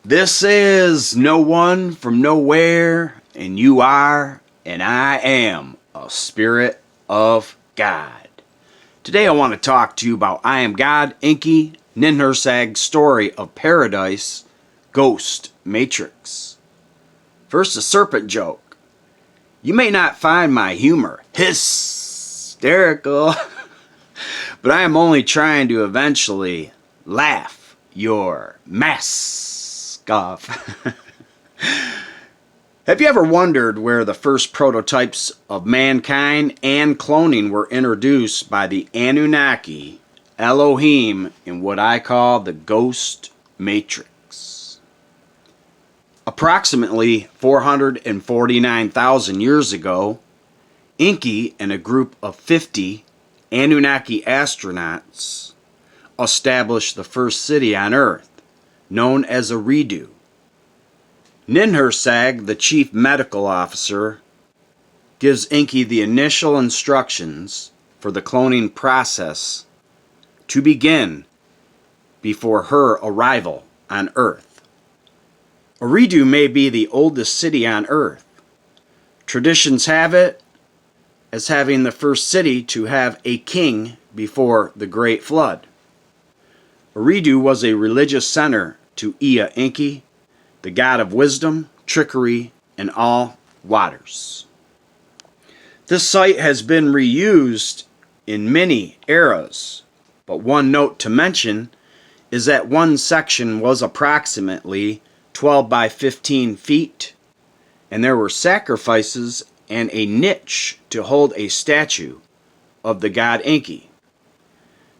This is no one from nowhere, and you are, and I am a spirit of God. Today I want to talk to you about I Am God, Enki, Ninhursag story of paradise, ghost matrix. First, a serpent joke. You may not find my humor hysterical, but I am only trying to eventually laugh your mask off. Have you ever wondered where the first prototypes of mankind and cloning were introduced by the Anunnaki, Elohim, in what I call the ghost matrix? Approximately 449,000 years ago, Enki and a group of 50 Anunnaki astronauts established the first city on Earth, known as Eridu. Ninhursag, the chief medical officer, gives Enki the initial instructions for the cloning process to begin before her arrival on Earth. Eridu may be the oldest city on Earth. Traditions have it as having the first city to have a king before the Great Flood. Eridu was a religious center to Ea Enki, the god of wisdom, trickery, and all waters. This site has been reused in many eras, but one note to mention is that one section was approximately 12 by 15 feet, and there were sacrifices and a niche to hold a statue of the god Enki.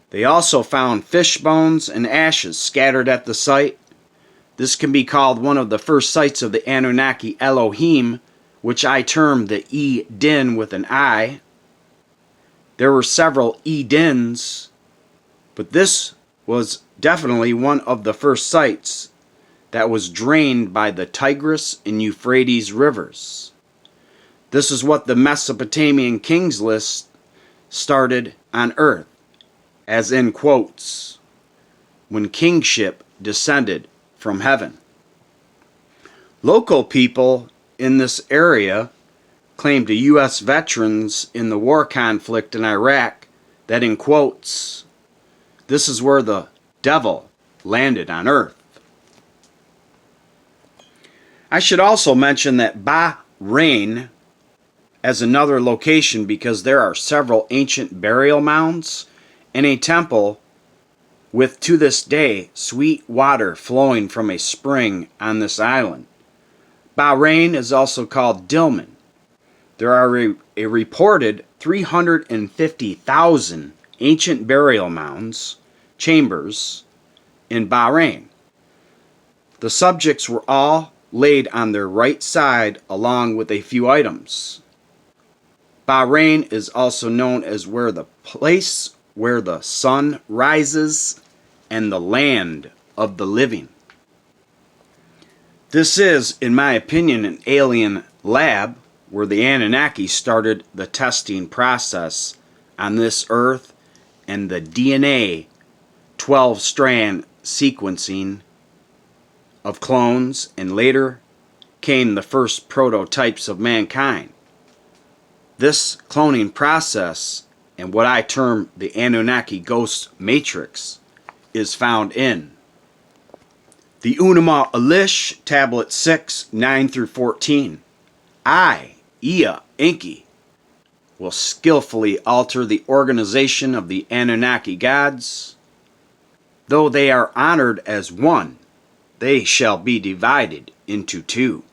They also found fish bones and ashes scattered at the site. This can be called one of the first sites of the Anunnaki Elohim, which I term the E-Din with an I. There were several E-Dins, but this was definitely one of the first sites that was drained by the Tigris and Euphrates rivers. This is what the Mesopotamian kings list started on Earth, as in quotes, when kingship descended from heaven. Local people in this area claim to U.S. veterans in the war conflict in Iraq that, in quotes, this is where the devil landed on Earth. I should also mention that Bahrain as another location because there are several ancient burial mounds and a temple with, to this day, sweet water flowing from a spring on this island. Bahrain is also called Dilmun. There are a reported 350,000 ancient burial mounds, chambers, in Bahrain. The subjects were all laid on their right side along with a few items. Bahrain is also known as where the place where the sun rises and the land of the living. This is, in my opinion, an alien lab where the Anunnaki started the testing process on this Earth and the DNA 12-strand sequencing of clones, and later came the first prototypes of mankind. This cloning process, and what I term the Anunnaki ghost matrix, is found in the Unama Elish, Tablet 6, 9 through 14. I, Ea Enki, will skillfully alter the organization of the Anunnaki gods. Though they are honored as one, they shall be divided into two.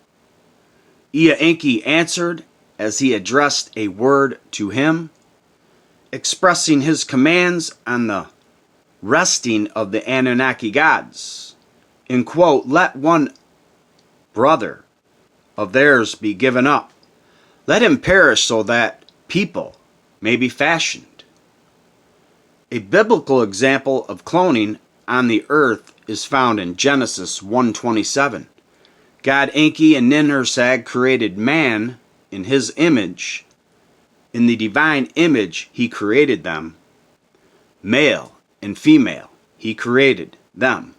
Ea Enki answered as he addressed a word to him, expressing his commands on the resting of the Anunnaki gods. In quote, let one brother of theirs be given up. Let him perish so that people may be fashioned. A biblical example of cloning on the earth is found in Genesis 1:27. God Enki and Ninhursag created man in his image. In the divine image he created them. Male and female he created them.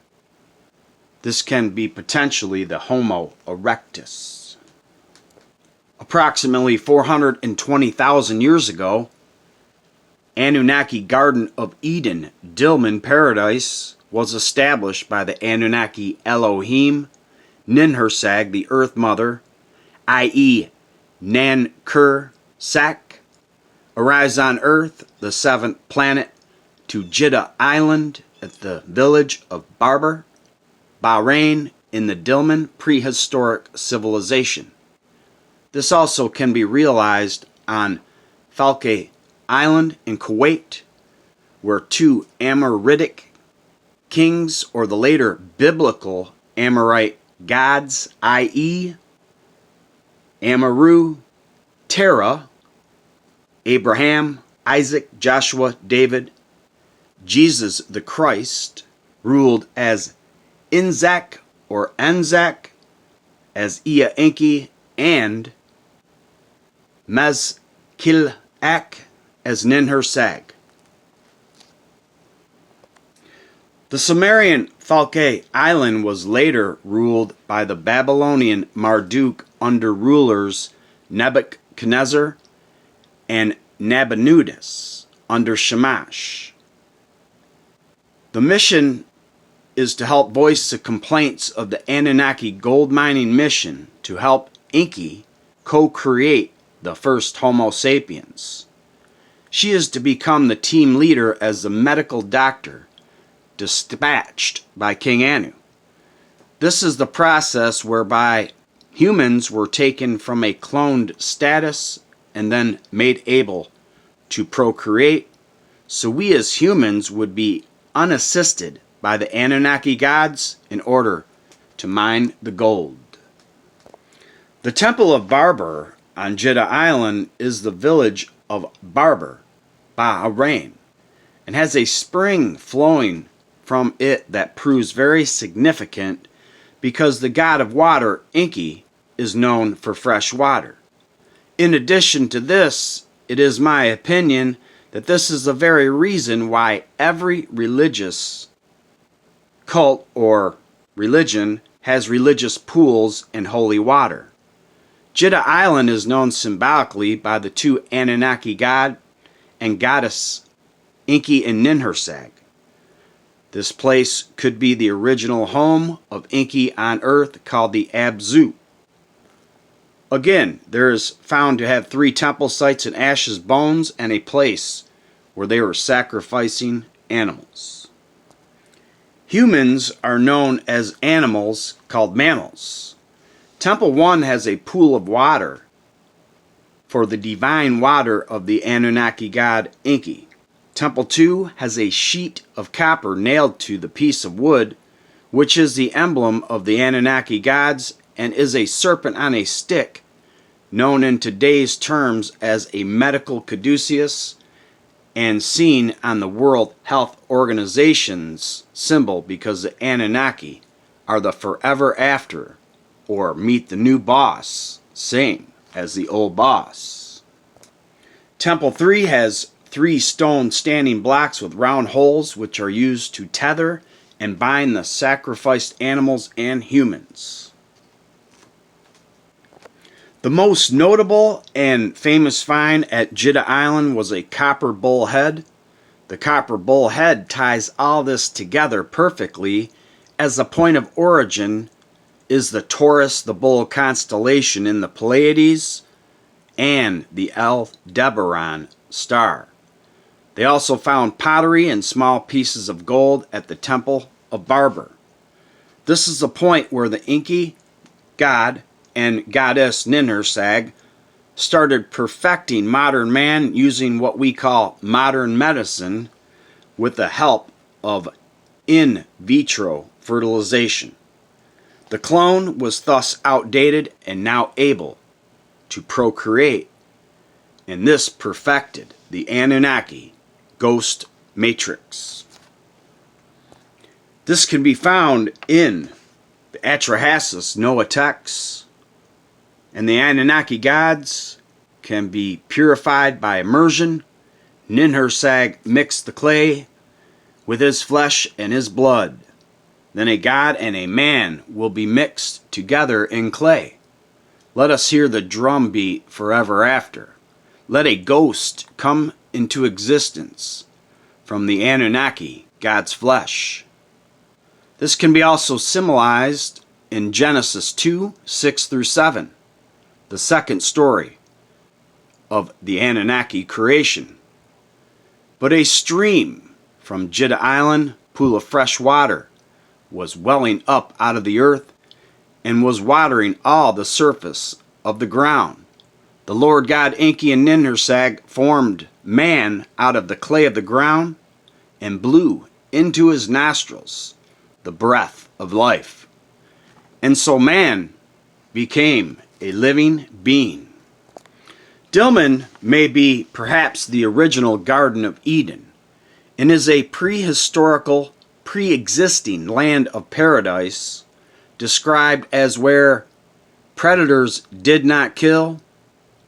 This can be potentially the Homo erectus. Approximately 420,000 years ago, Anunnaki Garden of Eden, Dilmun Paradise, was established by the Anunnaki Elohim, Ninhursag, the Earth Mother, i.e. Ninhursag, arrives on Earth, the seventh planet, to Jeddah Island at the village of Barber, Bahrain, in the Dilmun prehistoric civilization. This also can be realized on Falke Island in Kuwait, where two Amoritic kings, or the later biblical Amorite gods, i.e. Amaru, Terah, Abraham, Isaac, Joshua, David, Jesus the Christ, ruled as Inzak or Enzak, as Ea Enki, and Mezkilak as Ninhursag. The Sumerian Falke Island was later ruled by the Babylonian Marduk under rulers Nebuchadnezzar and Nabonidus under Shamash. The mission is to help voice the complaints of the Anunnaki gold mining mission to help Enki co-create the first Homo sapiens. She is to become the team leader as the medical doctor dispatched by King Anu. This is the process whereby humans were taken from a cloned status and then made able to procreate, so we as humans would be unassisted by the Anunnaki gods in order to mine the gold. The Temple of Barber on Jeddah Island is the village of Barber, Bahrain, and has a spring flowing from it that proves very significant because the god of water, Enki, is known for fresh water. In addition to this, it is my opinion that this is the very reason why every religious cult or religion has religious pools and holy water. Jeddah Island is known symbolically by the two Anunnaki god and goddess, Enki and Ninhursag. This place could be the original home of Enki on Earth, called the Abzu. Again, there is found to have 3 temple sites in Ash's bones and a place where they were sacrificing animals. Humans are known as animals called mammals. Temple 1 has a pool of water for the divine water of the Anunnaki god Enki. Temple 2 has a sheet of copper nailed to the piece of wood, which is the emblem of the Anunnaki gods and is a serpent on a stick, known in today's terms as a medical caduceus, and seen on the World Health Organization's symbol because the Anunnaki are the forever after, or meet the new boss, same as the old boss. Temple 3 has 3 stone standing blocks with round holes which are used to tether and bind the sacrificed animals and humans. The most notable and famous find at Jeddah Island was a copper bull head. The copper bull head ties all this together perfectly, as the point of origin is the Taurus, the bull constellation in the Pleiades, and the Aldebaran star. They also found pottery and small pieces of gold at the Temple of Barber. This is the point where the Enki god and goddess Ninhursag started perfecting modern man using what we call modern medicine with the help of in vitro fertilization. The clone was thus outdated and now able to procreate, and this perfected the Anunnaki ghost matrix. This can be found in the Atrahasis Noah texts, and the Anunnaki gods can be purified by immersion. Ninhursag mixed the clay with his flesh and his blood. Then a God and a man will be mixed together in clay. Let us hear the drum beat forever after. Let a ghost come into existence from the Anunnaki, God's flesh. This can be also symbolized in Genesis 2, 6 through 7, the second story of the Anunnaki creation. But a stream from Jeddah Island, pool of fresh water, was welling up out of the earth and was watering all the surface of the ground. The Lord God Enki and Ninhursag formed man out of the clay of the ground and blew into his nostrils the breath of life. And so man became a living being. Dilmun may be perhaps the original Garden of Eden and is a prehistorical, pre-existing land of paradise described as where predators did not kill,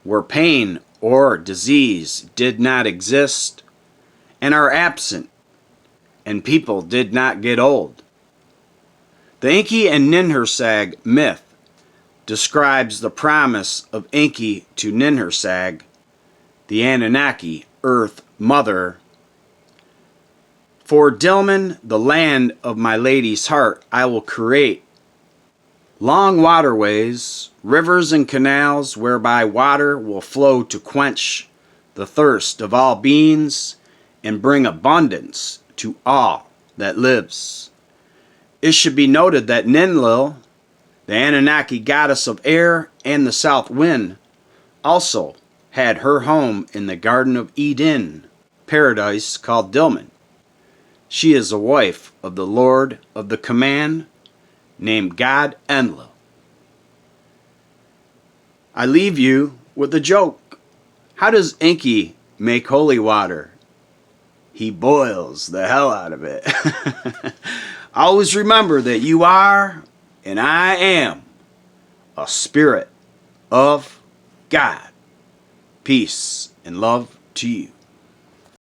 where pain or disease did not exist and are absent, and people did not get old. The Enki and Ninhursag myth describes the promise of Enki to Ninhursag, the Anunnaki Earth Mother. For Dilmun, the land of my lady's heart, I will create long waterways, rivers and canals whereby water will flow to quench the thirst of all beings and bring abundance to all that lives. It should be noted that Ninlil, the Anunnaki goddess of air and the south wind, also had her home in the Garden of Eden, paradise called Dilmun. She is a wife of the Lord of the Command, named God Enlil. I leave you with a joke. How does Enki make holy water? He boils the hell out of it. Always remember that you are, and I am, a spirit of God. Peace and love to you.